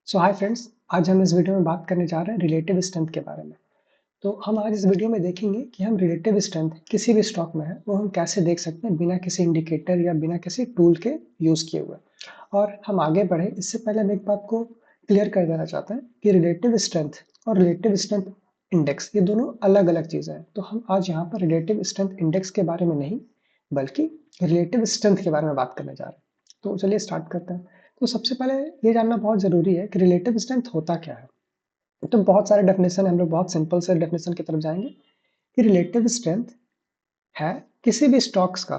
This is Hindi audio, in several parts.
सो हाय फ्रेंड्स, आज हम इस वीडियो में बात करने जा रहे हैं रिलेटिव स्ट्रेंथ के बारे में। तो हम आज इस वीडियो में देखेंगे कि हम रिलेटिव स्ट्रेंथ किसी भी स्टॉक में है वो हम कैसे देख सकते हैं बिना किसी इंडिकेटर या बिना किसी टूल के यूज़ किए हुए। और हम आगे बढ़े इससे पहले हम एक बात को क्लियर कर देना चाहते हैं कि रिलेटिव स्ट्रेंथ और रिलेटिव स्ट्रेंथ इंडेक्स ये दोनों अलग-अलग चीज़ें हैं। तो हम आज यहाँ पर रिलेटिव स्ट्रेंथ इंडेक्स के बारे में नहीं, बल्कि रिलेटिव स्ट्रेंथ के बारे में बात करने जा रहे हैं। तो चलिए स्टार्ट करते हैं। तो सबसे पहले ये जानना बहुत ज़रूरी है कि रिलेटिव स्ट्रेंथ होता क्या है? तो बहुत सारे डेफिनेशन हम लोग बहुत सिंपल से डेफिनेशन की तरफ जाएँगे कि रिलेटिव स्ट्रेंथ है किसी भी स्टॉक्स का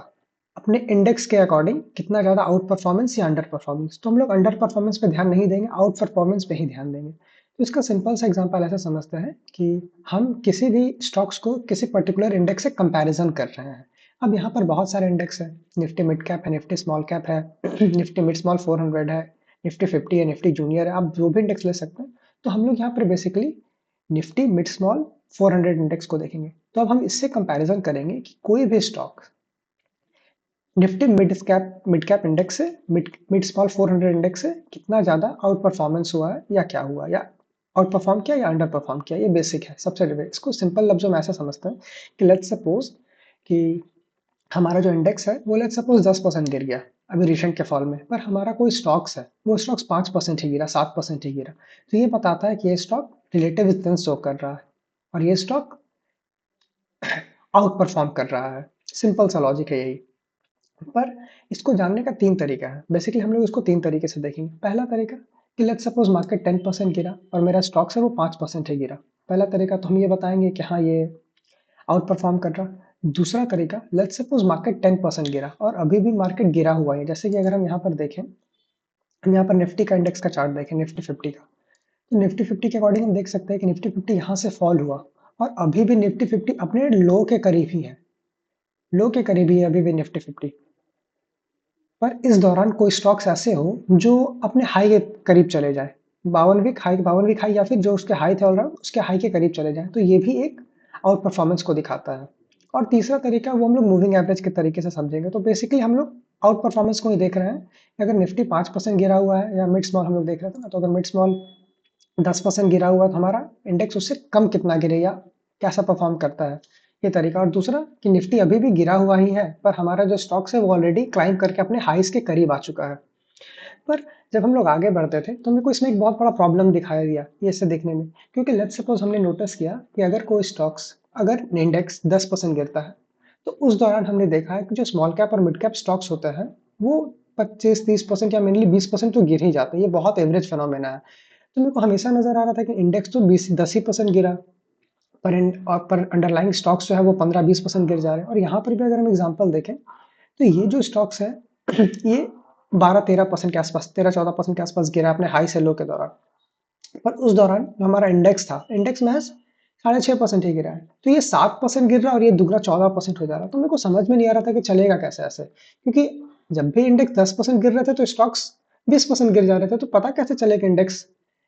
अपने इंडेक्स के अकॉर्डिंग कितना ज़्यादा आउट परफॉर्मेंस या अंडर परफॉर्मेंस। तो हम लोग अंडर परफॉर्मेंस पे ध्यान नहीं देंगे, आउट परफॉर्मेंस पे ही ध्यान देंगे। तो इसका सिंपल सा एग्जांपल ऐसा समझते हैं कि हम किसी भी स्टॉक्स को किसी पर्टिकुलर इंडेक्स से कंपैरिजन कर रहे हैं। अब यहाँ पर बहुत सारे इंडेक्स हैं, निफ्टी मिड कैप है, निफ्टी स्मॉल कैप है, निफ्टी मिड स्मॉल 400 है, निफ्टी 50 है, निफ्टी जूनियर है, आप जो भी इंडेक्स ले सकते हैं। तो हम लोग यहाँ पर basically Nifty mid small 400 index को देखेंगे। तो अब हम इससे कंपैरिजन करेंगे कि कोई भी stock Nifty mid cap index से मिड मिड स्मॉल 400 इंडेक्स से कितना ज्यादा आउट परफॉर्मेंस हुआ है या क्या हुआ, या आउट परफॉर्म किया या अंडर परफॉर्म किया। ये बेसिक है। सबसे इसको सिंपल लफ्जों में ऐसा समझते हैं कि लेट्स सपोज कि हमारा जो इंडेक्स है वो लेट्स सपोज 10% गिर गया अभी रिसेंट के फॉल में, पर हमारा कोई स्टॉक्स है वो स्टॉक्स 5% ही गिरा, 7% ही गिरा। तो ये बताता है कि ये स्टॉक रिलेटिव स्ट्रेंथ शो कर रहा है और ये स्टॉक आउट परफॉर्म कर रहा है। सिंपल सा लॉजिक है यही। पर इसको जानने का 3 तरीका है। बेसिकली हम लोग इसको 3 तरीके से देखेंगे। पहला तरीका कि लेट्स सपोज मार्केट 10% गिरा और मेरा स्टॉक्स है वो 5% ही गिरा। पहला तरीका तो हम ये बताएंगे कि हाँ, ये आउट परफॉर्म कर रहा। दूसरा तरीका, लेट्स सपोज मार्केट 10% गिरा और अभी भी मार्केट गिरा हुआ है। जैसे कि अगर हम यहाँ पर देखें, हम यहाँ पर निफ्टी का इंडेक्स का चार्ट देखें, निफ्टी 50 का। तो निफ्टी 50 के अकॉर्डिंग हम देख सकते हैं कि निफ्टी 50 यहाँ से फॉल हुआ और अभी भी निफ्टी 50 अपने लो के करीब ही है। लो के करीब ही है अभी भी निफ्टी 50। पर इस दौरान कोई स्टॉक्स ऐसे हो जो अपने हाई के करीब चले जाए, 52 वीक हाई या फिर जो उसके हाई थे ऑलराउंड उसके हाई के करीब चले जाए, तो ये भी एक आउट परफॉर्मेंस को दिखाता है। और तीसरा तरीका वो हम लोग मूविंग एवरेज के तरीके से समझेंगे। तो बेसिकली हम लोग आउट परफॉर्मेंस को ही देख रहे हैं कि अगर निफ्टी 5% गिरा हुआ है या मिड स्मॉल हम लोग देख रहे थे ना, तो अगर मिड स्मॉल 10% गिरा हुआ है तो हमारा इंडेक्स उससे कम कितना गिरे या कैसा परफॉर्म करता है, ये तरीका। और दूसरा कि निफ्टी अभी भी गिरा हुआ ही है पर हमारा जो स्टॉक्स है वो ऑलरेडी क्लाइम करके अपने हाईस के करीब आ चुका है। पर जब हम लोग आगे बढ़ते थे तो मेरे को इसमें एक बहुत बड़ा प्रॉब्लम दिखाई दिया ये इससे देखने में, क्योंकि लेट्स सपोज हमने नोटिस किया कि अगर कोई स्टॉक्स, अगर इंडेक्स 10% गिरता है तो उस दौरान हमने देखा है कि जो स्मॉल कैप और मिड कैप स्टॉक्स होते हैं वो 25-30% या मेनली 20% तो गिर ही जाते हैं। ये बहुत एवरेज फिनोमेना है। तो मेरे को हमेशा नजर आ रहा था कि इंडेक्स तो 10 ही % गिरा, पर अंडरलाइंग स्टॉक्स जो है वो 15-20% गिर जा रहे हैं। और यहाँ पर भी अगर हम एग्जांपल देखें तो ये जो स्टॉक्स है ये 12-13% के आसपास, 13-14% के आसपास गिरा अपने हाई से लो के दौरान। पर उस दौरान जो हमारा इंडेक्स था, इंडेक्स महज 6.5% ही गिरा है। तो ये 7% गिर रहा है और ये दुगना 14% हो जा रहा है। तो मेरे को समझ में नहीं आ रहा था कि चलेगा कैसे ऐसे, क्योंकि जब भी इंडेक्स 10% गिर रहे थे तो स्टॉक्स 20% गिर जा रहे थे। तो पता कैसे चलेगा इंडेक्स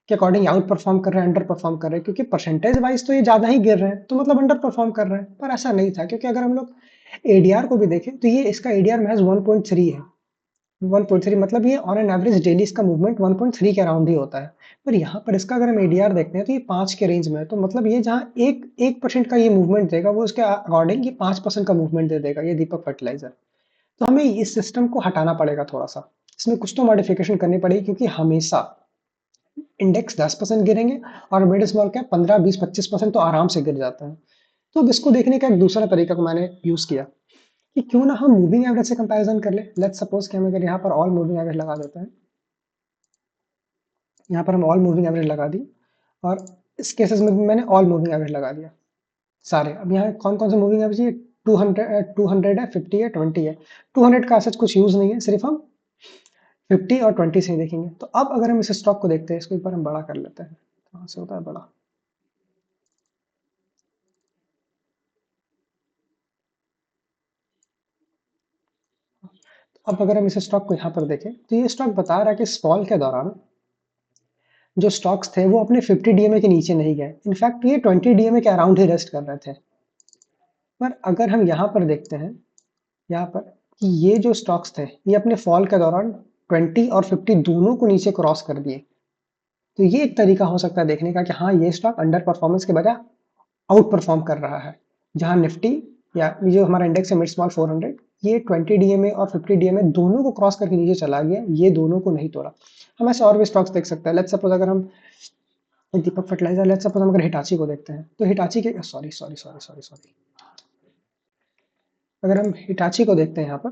के अकॉर्डिंग आउट परफॉर्म कर रहे हैं, अंडर परफॉर्म कर रहे हैं, क्योंकि परसेंटेज वाइज तो ये ज्यादा ही गिर रहे हैं तो मतलब अंडर परफॉर्म कर रहे हैं। पर ऐसा नहीं था, क्योंकि अगर हम लोग एडीआर को भी देखें तो ये इसका एडीआर महज 1.3 है। 1.3 मतलब ये ऑन एन एवरेज डेली इसका मूवमेंट 1.3 के अराउंड ही होता है। पर यहाँ पर इसका अगर हम एडीआर देखते हैं तो ये 5 के रेंज में है। तो मतलब ये जहाँ 1% का ये मूवमेंट देगा वो उसके अकॉर्डिंग ये 5% का मूवमेंट दे देगा, ये दीपक फर्टिलाइजर। तो हमें इस सिस्टम को हटाना पड़ेगा थोड़ा सा, इसमें कुछ तो मॉडिफिकेशन करनी पड़ेगी, क्योंकि हमेशा इंडेक्स 10% गिरेंगे और मिड स्मॉल कैप 15-20-25% तो आराम से गिर जाता है। तो अब इसको देखने का एक दूसरा तरीका को मैंने यूज किया कि क्यों ना हम मूविंग एवरेज से कंपैरिजन कर ले। लेट्स सपोज कि हम अगर यहाँ पर ऑल मूविंग एवरेज लगा देते हैं, यहाँ पर हम ऑल मूविंग एवरेज लगा दी और इस केसेस में भी मैंने ऑल मूविंग एवरेज लगा दिया सारे। अब यहाँ कौन कौन से मूविंग एवरेज है? 200 है, 50 है, 20 है। 200 का सच कुछ यूज नहीं है, सिर्फ हम 50 और 20 से ही देखेंगे। तो अब अगर हम इस स्टॉक को देखते हैं, इसको एक बार हम बड़ा कर लेते हैं। कहाँ से होता है बड़ा? अब अगर हम इस स्टॉक को यहाँ पर देखें तो ये स्टॉक बता रहा है कि इस फॉल के दौरान जो स्टॉक्स थे वो अपने 50 डीएमए के नीचे नहीं गए। इनफैक्ट ये 20 डीएमए के अराउंड ही रेस्ट कर रहे थे। पर अगर हम यहाँ पर देखते हैं, यहाँ पर कि ये जो स्टॉक्स थे ये अपने फॉल के दौरान 20 और 50 दोनों को नीचे क्रॉस कर दिए। तो ये एक तरीका हो सकता है देखने का कि हाँ, ये स्टॉक अंडर परफॉर्मेंस के बजाय आउट परफॉर्म कर रहा है। जहाँ निफ्टी या ये जो हमारा इंडेक्स है मिड स्मॉल 400, ये 20 डीएमए और 50 डीएमए दोनों को क्रॉस करके नीचे चला गया, ये दोनों को नहीं तोड़ा। हम ऐसे और भी स्टॉक्स देख सकते हैं। लेट्स सपोज अगर हम दीपक फर्टिलाइजर, लेट्स सपोज हम अगर हिटाची को देखते हैं, तो हिटाची के sorry sorry sorry sorry sorry अगर हम हिटाची को देखते हैं यहाँ पर,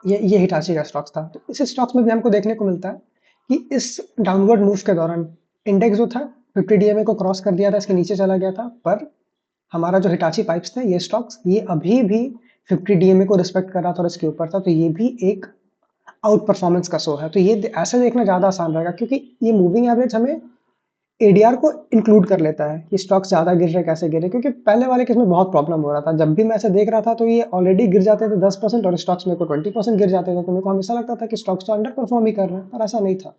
ये हिटाची का स्टॉक्स था। तो इस स्टॉक्स में भी हमको देखने को मिलता है कि इस डाउनवर्ड मूव के दौरान इंडेक्स जो था 50 डीएमए को क्रॉस कर दिया था, इसके नीचे चला गया था, पर हमारा जो हिटाची पाइप्स थे, ये स्टॉक्स ये अभी भी 50 डीएमए को रिस्पेक्ट कर रहा था और इसके ऊपर था, तो ये भी एक आउट परफॉर्मेंस का शो है। तो ये ऐसे देखना ज्यादा आसान रहेगा, क्योंकि ये मूविंग एवरेज हमें एडीआर को इंक्लूड कर लेता है कि स्टॉक्स ज्यादा गिर रहे कैसे गिरे, क्योंकि पहले वाले केस में बहुत प्रॉब्लम हो रहा था। जब भी मैं ऐसे देख रहा था तो ये ऑलरेडी गिर जाते थे 10% और स्टॉक्स मेरे को 20% गिर जाते थे, तो मेरे को हमेशा लगता था कि स्टॉक्स तो अंडर परफॉर्म ही कर रहे हैं, पर ऐसा नहीं था।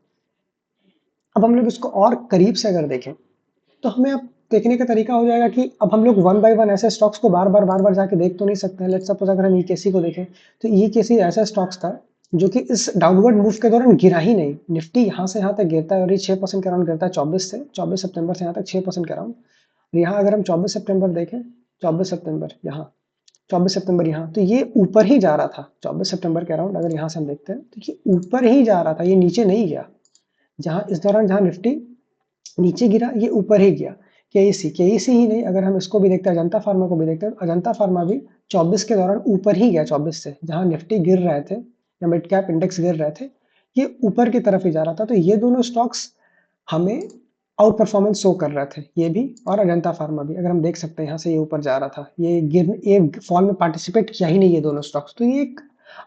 अब हम लोग इसको और करीब से अगर देखें, तो हमें अब देखने का तरीका हो जाएगा कि अब हम लोग वन बाय वन ऐसे स्टॉक्स को बार बार जाके देख तो नहीं सकते हैं। लेट्स सपोज अगर हम ईकेसी को देखें, तो ईकेसी ऐसा स्टॉक्स था जो कि इस डाउनवर्ड मूव के दौरान गिरा ही नहीं। निफ्टी यहाँ से यहाँ तक गिरता है और ये 6% के अराउंड गिरता है, 24 सितंबर से यहाँ तक 6% के अराउंड। यहाँ अगर हम 24 सितंबर देखें, 24 सितंबर यहाँ, 24 सितंबर यहाँ, तो ये ऊपर ही जा रहा था 24 सितंबर के अराउंड। अगर यहाँ से हम देखते हैं तो ये ऊपर ही जा रहा था, ये नीचे नहीं गया। जहाँ इस दौरान जहाँ निफ्टी नीचे गिरा, ये ऊपर ही गया। केईसी ही नहीं, अगर हम इसको भी देखते हैं, अजंता फार्मा को भी देखते हैं, अजंता फार्मा भी 24 के दौरान ऊपर ही गया। 24 से जहां निफ्टी गिर रहे थे या मिड कैप इंडेक्स गिर रहे थे, ये ऊपर की तरफ ही जा रहा था। तो ये दोनों स्टॉक्स हमें आउट परफॉर्मेंस शो कर रहे थे, ये भी और अजंता फार्मा भी। अगर हम देख सकते हैं यहाँ से ये ऊपर जा रहा था, ये फॉल में पार्टिसिपेट किया ही नहीं ये दोनों स्टॉक्स, तो ये एक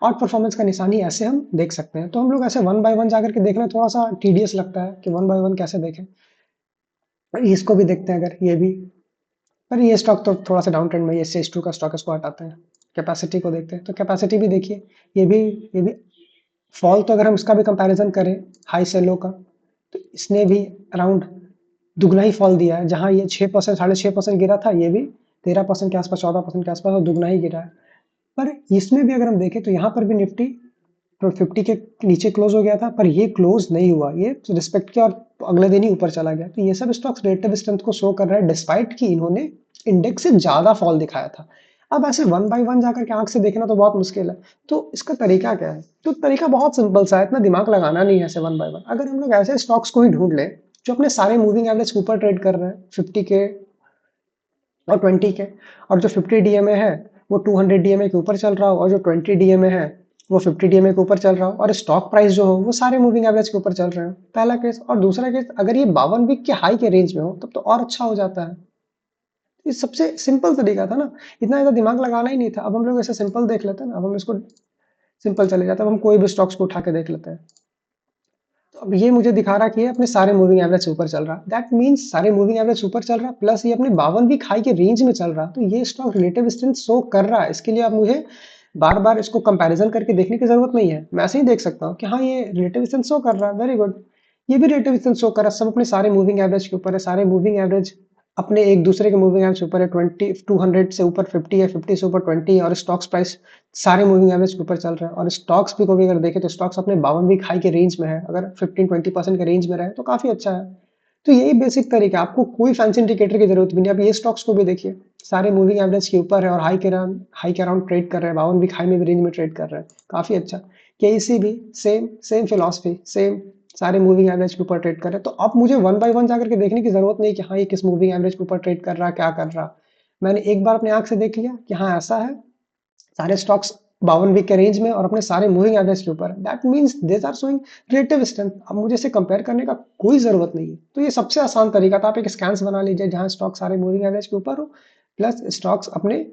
आउट परफॉर्मेंस का निशानी ऐसे हम देख सकते हैं। तो हम लोग ऐसे वन बाय वन जाकर के देखना थोड़ा सा टीडियस लगता है कि वन बाय वन कैसे देखें। इसको भी देखते हैं अगर, ये भी, पर ये स्टॉक तो थोड़ा सा डाउन ट्रेंड में, ये SH2 का स्टॉक, इसको हटाते हैं। कैपेसिटी को देखते हैं, तो कैपेसिटी भी देखिए, ये भी फॉल, तो अगर हम इसका भी कंपैरिजन करें हाई से लो का, तो इसने भी अराउंड दुगना ही फॉल दिया है। जहां ये 6%, 6.5% गिरा था, ये भी 13% के आसपास, 14% के आसपास, और दुगना ही गिरा है। पर इसमें भी अगर हम देखें तो यहाँ पर भी निफ्टी तो 50 के नीचे क्लोज हो गया था, पर ये क्लोज नहीं हुआ, ये रिस्पेक्ट किया और अगले दिन ही ऊपर चला गया। तो ये सब स्टॉक्स रिलेटिव स्ट्रेंथ को शो कर रहा है, डिस्पाइट कि इन्होंने इंडेक्स से ज्यादा फॉल दिखाया था। अब ऐसे वन बाय वन जाकर के आंख से देखना तो बहुत मुश्किल है। तो इसका तरीका क्या है? तो तरीका बहुत सिंपल सा है, इतना दिमाग लगाना नहीं है ऐसे वन बाय वन। अगर हम लोग ऐसे स्टॉक्स को ही ढूंढ ले जो अपने सारे मूविंग एवरेज के ऊपर ट्रेड कर रहे हैं, 50 के और 20 के, और जो 50 डीएमए है वो 200 डीएमए के ऊपर चल रहा हो, और जो 20 डीएमए है वो 50 डीएमए के ऊपर चल रहा हो, और स्टॉक प्राइस जो हो वो सारे मूविंग एवरेज के ऊपर चल रहे हो, पहला केस। और दूसरा केस, अगर ये 52 वीक के हाई के रेंज में हो तब तो और अच्छा हो जाता है। ये सबसे सिंपल तरीका था ना, इतना ज़्यादा दिमाग लगाना ही नहीं था। अब हम लोग ऐसे सिंपल देख लेते हैं ना, अब हम इसको सिंपल चले जाते हैं, अब हम कोई भी स्टॉक्स को उठा के देख लेते हैं। तो अब ये मुझे दिखा रहा कि ये अपने सारे मूविंग एवरेज से ऊपर चल रहा, दैट मीन्स सारे मूविंग एवरेज ऊपर चल रहा, प्लस ये अपने 52 वीक हाई के रेंज में चल रहा, तो ये स्टॉक रिलेटिव स्ट्रेंथ शो कर रहा है। इसके लिए आप मुझे बार बार इसको कंपैरिजन करके देखने की जरूरत नहीं है, मैं ऐसे ही देख सकता हूँ कि हाँ ये रिलेटिव स्ट्रेंथ शो कर रहा है, वेरी गुड। ये भी रिलेटिव स्ट्रेंथ शो कर रहा है, सब अपने सारे मूविंग एवरेज के ऊपर है, सारे मूविंग एवरेज अपने एक दूसरे के मूविंग एवरेज के ऊपर है। 200 से ऊपर 50 है, 50 से ऊपर 20 है, और स्टॉक्स प्राइस सारे मूविंग एवरेज के ऊपर चल रहा है। और स्टॉक्स भी को भी अगर देखें तो स्टॉक्स अपने 52 वीक हाई के रेंज में है, अगर 15-20% के रेंज में रहे तो काफी अच्छा है। तो यही बेसिक तरीका है, आपको कोई फैंसी इंडिकेटर की जरूरत भी नहीं। अब ये स्टॉक्स को भी देखिए, सारे मूविंग एवरेज के ऊपर है और हाई के अराउंड ट्रेड कर रहे हैं, 52 वीक हाई में भी रेंज में ट्रेड कर रहे हैं, काफी अच्छा। केईसी भी सेम सेम फिलॉसफी, सेम सारे मूविंग एवरेज के ऊपर ट्रेड कर रहे हैं। तो अब मुझे वन बाय वन जाकर के देखने की जरूरत नहीं कि हाँ ये किस मूविंग एवरेज के ऊपर ट्रेड कर रहा, क्या कर रहा। मैंने एक बार अपने आंख से देख लिया कि हाँ ऐसा है, सारे स्टॉक्स 52 वीक के रेंज में और अपने सारे मूविंग एवरेज के ऊपर, दैट मींस देस आर शोइंग रिलेटिव स्ट्रेंथ। अब मुझे इसे कंपेयर करने का कोई जरूरत नहीं है। तो ये सबसे आसान तरीका था, आप एक स्कैन्स बना लीजिए जहां स्टॉक सारे मूविंग एवरेज के ऊपर हो, प्लस स्टॉक्स अपने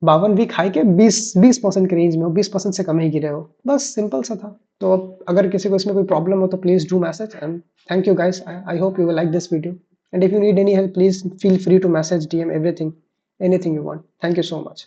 52 वीक हाई के 20% के रेंज में हो, 20% से कम ही गिरे हो, बस सिंपल सा था। तो अब अगर किसी को इसमें कोई प्रॉब्लम हो तो please do message, and thank you guys, I hope you will like this video, and if you need any help please feel free to message, DM, everything, anything you want. Thank you so much.